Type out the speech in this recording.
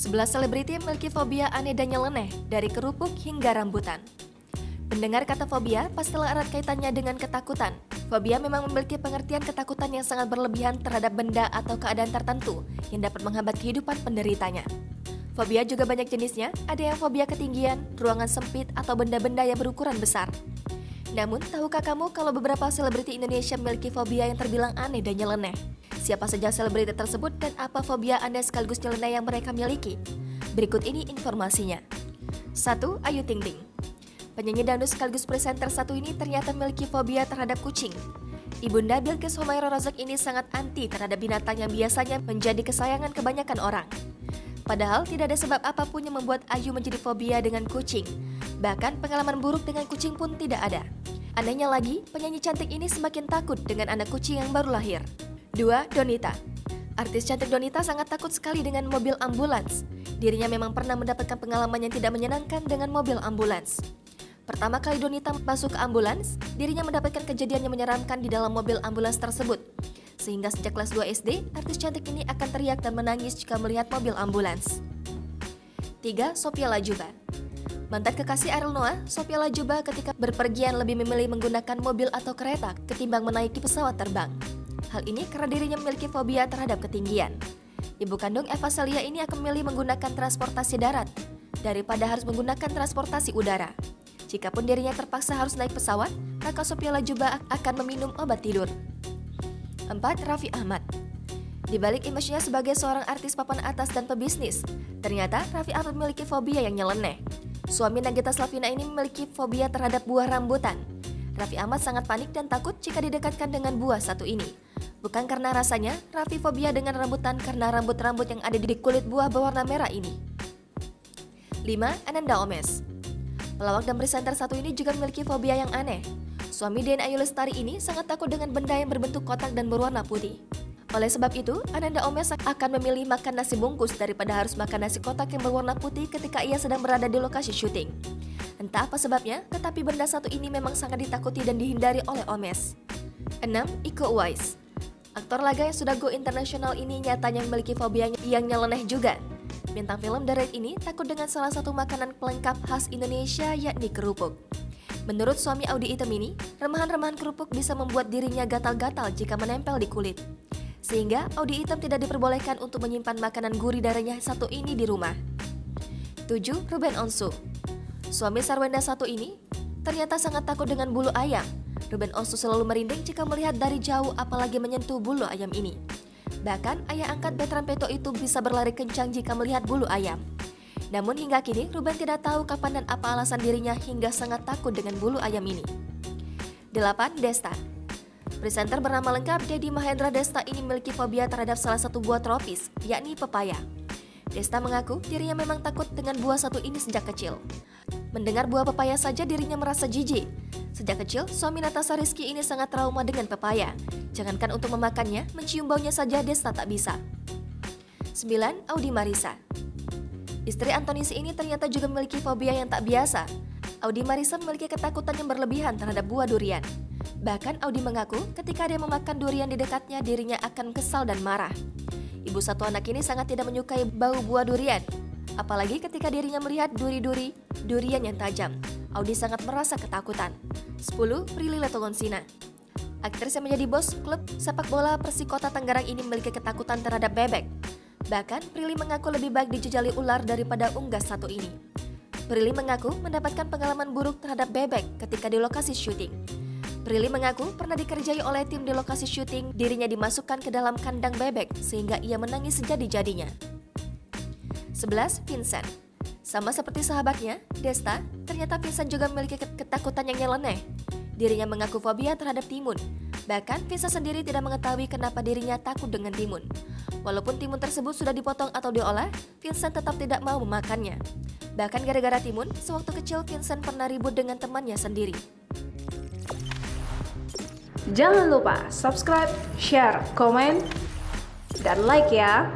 11 selebriti memiliki fobia aneh dan nyeleneh, dari kerupuk hingga rambutan. Mendengar kata fobia, pastilah erat kaitannya dengan ketakutan. Fobia memang memiliki pengertian ketakutan yang sangat berlebihan terhadap benda atau keadaan tertentu yang dapat menghambat kehidupan penderitanya. Fobia juga banyak jenisnya, ada yang fobia ketinggian, ruangan sempit, atau benda-benda yang berukuran besar. Namun, tahukah kamu kalau beberapa selebriti Indonesia memiliki fobia yang terbilang aneh dan nyeleneh? Siapa saja selebriti tersebut dan apa fobia aneh sekaligus nyeleneh yang mereka miliki? Berikut ini informasinya. 1. Ayu Ting Ting. Penyanyi dangdut sekaligus presenter satu ini ternyata memiliki fobia terhadap kucing. Ibunda Bilqis Humaira Rozak ini sangat anti terhadap binatang yang biasanya menjadi kesayangan kebanyakan orang. Padahal tidak ada sebab apapun yang membuat Ayu menjadi fobia dengan kucing. Bahkan pengalaman buruk dengan kucing pun tidak ada. Anehnya lagi, penyanyi cantik ini semakin takut dengan anak kucing yang baru lahir. 2. Donita. Artis cantik Donita sangat takut sekali dengan mobil ambulans. Dirinya memang pernah mendapatkan pengalaman yang tidak menyenangkan dengan mobil ambulans. Pertama kali Donita masuk ke ambulans, dirinya mendapatkan kejadian yang menyeramkan di dalam mobil ambulans tersebut. Sehingga sejak kelas 2 SD, artis cantik ini akan teriak dan menangis jika melihat mobil ambulans. 3. Sophia Latjuba. Mantan kekasih Ariel Noah, Sophia Latjuba ketika berpergian lebih memilih menggunakan mobil atau kereta ketimbang menaiki pesawat terbang. Hal ini karena dirinya memiliki fobia terhadap ketinggian. Ibu kandung Eva Celia ini akan memilih menggunakan transportasi darat daripada harus menggunakan transportasi udara. Jikapun dirinya terpaksa harus naik pesawat, maka Sophia Latjuba akan meminum obat tidur. 4. Raffi Ahmad. Di balik image-nya sebagai seorang artis papan atas dan pebisnis, ternyata Raffi Ahmad memiliki fobia yang nyeleneh. Suami Nagita Slavina ini memiliki fobia terhadap buah rambutan. Raffi Ahmad sangat panik dan takut jika didekatkan dengan buah satu ini. Bukan karena rasanya, Raffi fobia dengan rambutan karena rambut-rambut yang ada di kulit buah berwarna merah ini. 5. Ananda Omesh. Pelawak dan presenter satu ini juga memiliki fobia yang aneh. Suami Dian Ayu Lestari ini sangat takut dengan benda yang berbentuk kotak dan berwarna putih. Oleh sebab itu, Ananda Omesh akan memilih makan nasi bungkus daripada harus makan nasi kotak yang berwarna putih ketika ia sedang berada di lokasi syuting. Entah apa sebabnya, tetapi benda satu ini memang sangat ditakuti dan dihindari oleh Omesh. 6. Iko Uwais. Aktor laga yang sudah go internasional ini nyatanya memiliki fobia yang nyeleneh juga. Bintang film The Raid ini takut dengan salah satu makanan pelengkap khas Indonesia yakni kerupuk. Menurut suami Audy Item ini, remahan-remahan kerupuk bisa membuat dirinya gatal-gatal jika menempel di kulit. Sehingga Audy Item tidak diperbolehkan untuk menyimpan makanan gurih darahnya satu ini di rumah. 7. Ruben Onsu. Suami Sarwenda satu ini ternyata sangat takut dengan bulu ayam. Ruben Onsu selalu merinding jika melihat dari jauh apalagi menyentuh bulu ayam ini. Bahkan ayah angkat Bertrand Peto itu bisa berlari kencang jika melihat bulu ayam. Namun hingga kini Ruben tidak tahu kapan dan apa alasan dirinya hingga sangat takut dengan bulu ayam ini. 8. Desta. Presenter bernama lengkap Dedi Mahendra Desta ini memiliki fobia terhadap salah satu buah tropis, yakni pepaya. Desta mengaku dirinya memang takut dengan buah satu ini sejak kecil. Mendengar buah pepaya saja dirinya merasa jijik. Sejak kecil, suami Natasha Rizky ini sangat trauma dengan pepaya. Jangankan untuk memakannya, mencium baunya saja Desta tak bisa. 9. Audi Marisa. Istri Antonisi ini ternyata juga memiliki fobia yang tak biasa. Audi Marisa memiliki ketakutan yang berlebihan terhadap buah durian. Bahkan Audi mengaku ketika dia memakan durian di dekatnya dirinya akan kesal dan marah. Ibu satu anak ini sangat tidak menyukai bau buah durian. Apalagi ketika dirinya melihat durian yang tajam. Audi sangat merasa ketakutan. 10. Prilly Latuconsina. Aktris yang menjadi bos klub sepak bola Persikota Tangerang ini memiliki ketakutan terhadap bebek. Bahkan Prilly mengaku lebih baik dijejali ular daripada unggas satu ini. Prilly mengaku mendapatkan pengalaman buruk terhadap bebek ketika di lokasi syuting. Prilly mengaku pernah dikerjai oleh tim di lokasi syuting, dirinya dimasukkan ke dalam kandang bebek sehingga ia menangis sejadi-jadinya. 11. Vincent. Sama seperti sahabatnya, Desta, ternyata Vincent juga memiliki ketakutan yang nyeleneh. Dirinya mengaku fobia terhadap timun. Bahkan Vincent sendiri tidak mengetahui kenapa dirinya takut dengan timun. Walaupun timun tersebut sudah dipotong atau diolah, Vincent tetap tidak mau memakannya. Bahkan gara-gara timun, sewaktu kecil Vincent pernah ribut dengan temannya sendiri. Jangan lupa subscribe, share, komen, dan like ya!